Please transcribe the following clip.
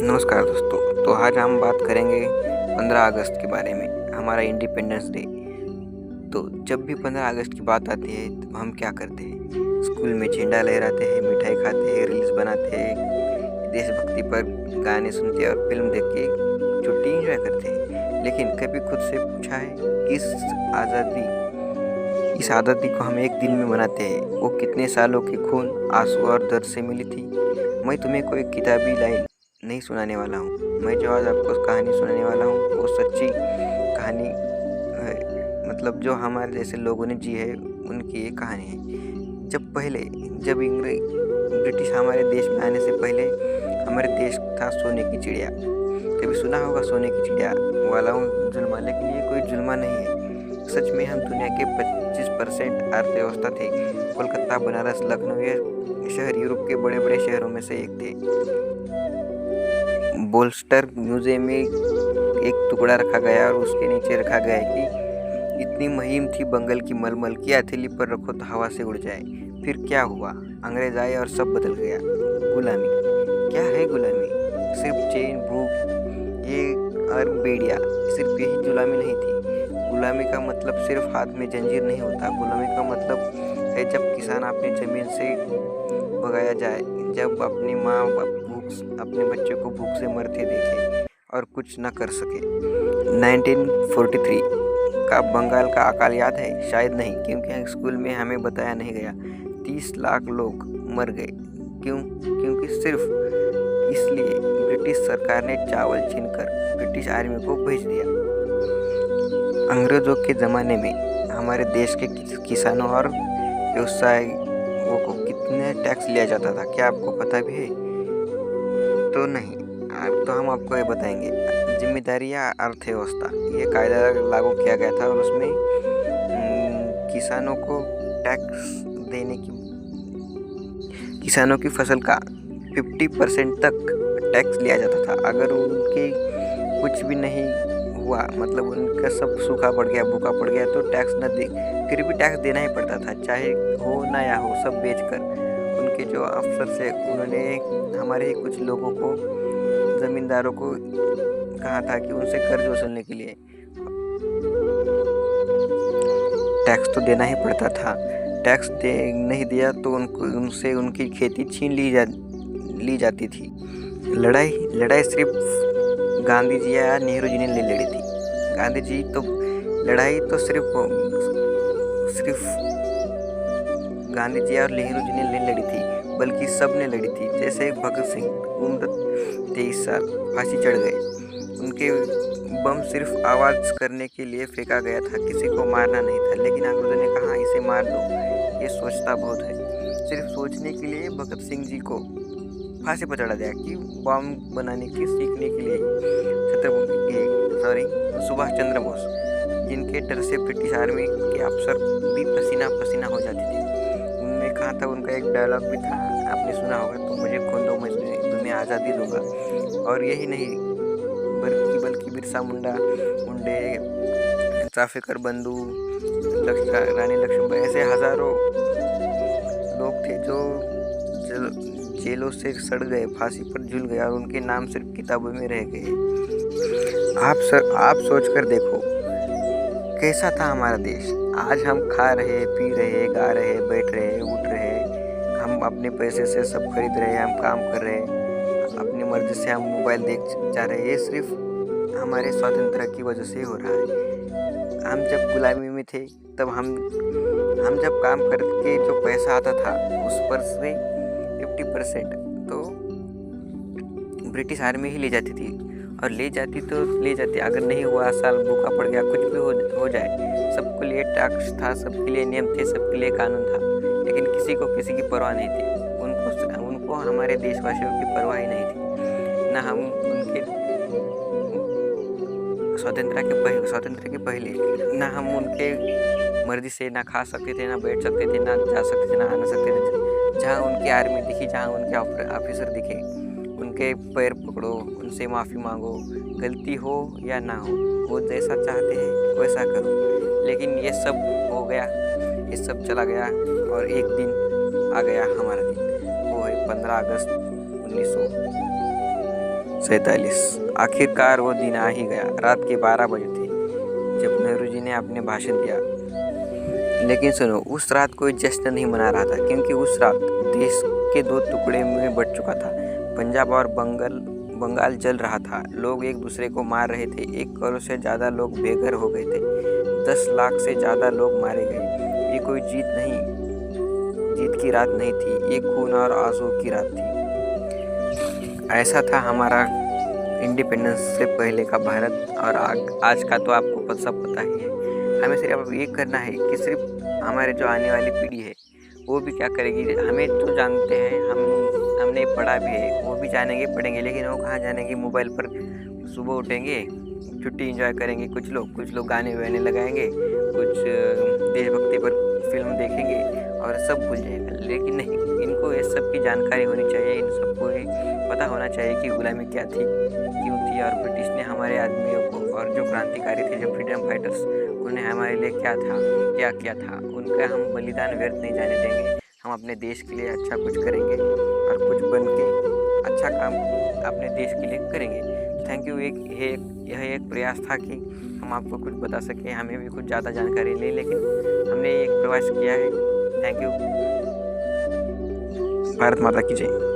नमस्कार दोस्तों। तो आज हम बात करेंगे 15 अगस्त के बारे में, हमारा इंडिपेंडेंस डे। तो जब भी 15 अगस्त की बात आती है तो हम क्या करते हैं? स्कूल में झंडा लहराते हैं, मिठाई खाते हैं, रील्स बनाते हैं, देशभक्ति पर गाने सुनते हैं और फिल्म देख के छुट्टी एंजॉय करते हैं। लेकिन कभी खुद से पूछा है कि इस आज़ादी को हम एक दिन में मनाते हैं, वो कितने सालों के खून, आंसू और दर्द से मिली थी? मैं तुम्हें कोई किताबी लाइन नहीं सुनाने वाला हूँ। मैं जो आज आपको कहानी सुनाने वाला हूँ वो सच्ची कहानी है, मतलब जो हमारे जैसे लोगों ने जी है उनकी ये कहानी है। जब ब्रिटिश हमारे देश में आने से पहले हमारे देश था सोने की चिड़िया। कभी सुना होगा सोने की चिड़िया वाला जुल्मा, लेकिन ये कोई जुल्मा नहीं है। सच में हम दुनिया के 25% अर्थव्यवस्था थे। कोलकाता, बनारस, लखनऊ ये शहर यूरोप के बड़े बड़े शहरों में से एक थे। बोल्स्टर म्यूजियम में एक टुकड़ा रखा गया और उसके नीचे रखा गया है कि इतनी मुहिम थी बंगल की मलमल की हथेली पर रखो तो हवा से उड़ जाए। फिर क्या हुआ? अंग्रेज आए और सब बदल गया। गुलामी। क्या है गुलामी? सिर्फ चैन, भूख ये और बेड़िया, सिर्फ यही गुलामी नहीं थी। गुलामी का मतलब सिर्फ हाथ में जंजीर नहीं होता। गुलामी का मतलब है जब किसान अपनी जमीन से भगाया जाए, जब अपनी माँ अपने बच्चे को भूख से मरते देखे और कुछ न कर सके। 1943 का बंगाल का अकाल याद है? शायद नहीं, क्योंकि स्कूल में हमें बताया नहीं गया। 30 लाख लोग मर गए। क्यों? क्योंकि सिर्फ इसलिए ब्रिटिश सरकार ने चावल छीनकर ब्रिटिश आर्मी को भेज दिया। अंग्रेजों के ज़माने में हमारे देश के किसानों और व्यवसायियों को कितने टैक्स लिया जाता था, क्या आपको पता भी है? तो नहीं, तो हम आपको ये बताएंगे। जिम्मेदारी या अर्थव्यवस्था, ये कायदा लागू किया गया था और उसमें किसानों को किसानों की फसल का 50% तक टैक्स लिया जाता था। अगर उनके कुछ भी नहीं हुआ, मतलब उनका सब सूखा पड़ गया, भूखा पड़ गया, तो टैक्स न दे, फिर भी टैक्स देना ही पड़ता था, चाहे हो ना या हो, सब बेचकर। उनके जो अफसर थे उन्होंने हमारे कुछ लोगों को, जमींदारों को कहा था कि उनसे कर्ज वसूलने के लिए टैक्स तो देना ही पड़ता था। टैक्स नहीं दिया तो उनसे उनकी खेती छीन ली जाती थी। लड़ाई सिर्फ गांधी जी या नेहरू जी ने लड़ी थी। गांधी जी तो लड़ाई तो सिर्फ गांधी जी और नेहरू जी ने लड़ी थी, बल्कि सब ने लड़ी थी। जैसे भगत सिंह, उम्र 23 साल, फांसी चढ़ गए। उनके बम सिर्फ आवाज़ करने के लिए फेंका गया था, किसी को मारना नहीं था। लेकिन अंग्रेजों ने कहा इसे मार दो, ये सोचता बहुत है। सिर्फ सोचने के लिए भगत सिंह जी को फांसी पर चढ़ा दिया कि बम बनाने की सीखने के लिए। सुभाष चंद्र बोस, जिनके डर से ब्रिटिश आर्मी के अफसर भी पसीना पसीना हो जाते थे। उन्होंने कहा था, उनका एक डायलॉग भी था, आपने सुना होगा, तो मुझे खून दो, मैं तुम्हें आज़ादी दूंगा। और यही नहीं, बल्कि बिरसा मुंडे, ट्रैफिकर बंधु, रानी लक्ष्मीबाई, ऐसे हजारों लोग थे जो जेलों से सड़ गए, फांसी पर झूल गए और उनके नाम सिर्फ किताबों में रह गए। आप सोच कर देखो, कैसा था हमारा देश। आज हम खा रहे, पी रहे, गा रहे, बैठ रहे, उठ रहे, हम अपने पैसे से सब खरीद रहे, हम काम कर रहे, अपनी मर्जी से हम मोबाइल देख जा रहे। ये सिर्फ हमारे स्वतंत्रता की वजह से हो रहा है। हम जब गुलामी में थे, तब हम जब काम करके जो पैसा आता था उस पर से 50% तो ब्रिटिश आर्मी ही ले जाती थी। और ले जाती, अगर नहीं हुआ, साल भूखा पड़ गया, कुछ भी हो जाए, सबके लिए टैक्स था, सबके लिए नियम थे, सबके लिए कानून था। लेकिन किसी की परवाह नहीं थी। उनको हमारे देशवासियों की परवाह ही नहीं थी। ना हम उनके स्वतंत्र के पहले ना हम उनके मर्जी से ना खा सकते थे, ना बैठ सकते थे, ना जा सकते थे, ना आ सकते थे। जहाँ उनकी आर्मी दिखी, जहाँ उनके ऑफिसर दिखे, उनके पैर पकड़ो, उनसे माफ़ी मांगो, गलती हो या ना हो, वो जैसा चाहते हैं वैसा करो। लेकिन ये सब हो गया, ये सब चला गया और एक दिन आ गया हमारा दिन, वो है 15 अगस्त 1947। आखिरकार वो दिन आ ही गया। रात के 12 बजे थे जब नेहरू जी ने अपने भाषण दिया। लेकिन सुनो, उस रात कोई जश्न नहीं मना रहा था, क्योंकि उस रात देश के 2 टुकड़े में बंट चुका था। पंजाब और बंगाल जल रहा था। लोग एक दूसरे को मार रहे थे। 1 करोड़ से ज़्यादा लोग बेघर हो गए थे। 10 लाख से ज़्यादा लोग मारे गए। ये कोई जीत की रात नहीं थी, ये खून और आंसू की रात थी। ऐसा था हमारा इंडिपेंडेंस से पहले का भारत, और आज का तो आपको सब पता ही है। हमें सिर्फ अब ये करना है कि सिर्फ हमारे जो आने वाली पीढ़ी है वो भी क्या करेगी। हमें तो जानते हैं, हमने पढ़ा भी है, वो भी जानेंगे पढ़ेंगे, लेकिन वो कहाँ जानेंगे। मोबाइल पर सुबह उठेंगे, छुट्टी एंजॉय करेंगे कुछ लोग गाने वाने लगाएंगे, कुछ देशभक्ति पर फिल्म देखेंगे और सब भूल जाएगा। लेकिन नहीं, इनको ये सब की जानकारी होनी चाहिए। इन सबको पता होना चाहिए कि गुलामी क्या थी, क्यों थी, और ब्रिटिश ने हमारे आदमियों को, और जो क्रांतिकारी थे, जो फ्रीडम फाइटर्स, उन्हें हमारे लिए क्या किया था, उनका हम बलिदान व्यर्थ नहीं जाने देंगे। हम अपने देश के लिए अच्छा कुछ करेंगे और कुछ बन के अच्छा काम अपने देश के लिए करेंगे। Thank you. यह एक प्रयास था कि हम आपको कुछ बता सकें। हमें भी कुछ ज़्यादा जानकारी नहीं, लेकिन हमने एक प्रयास किया है। Thank you. भारत माता की जय।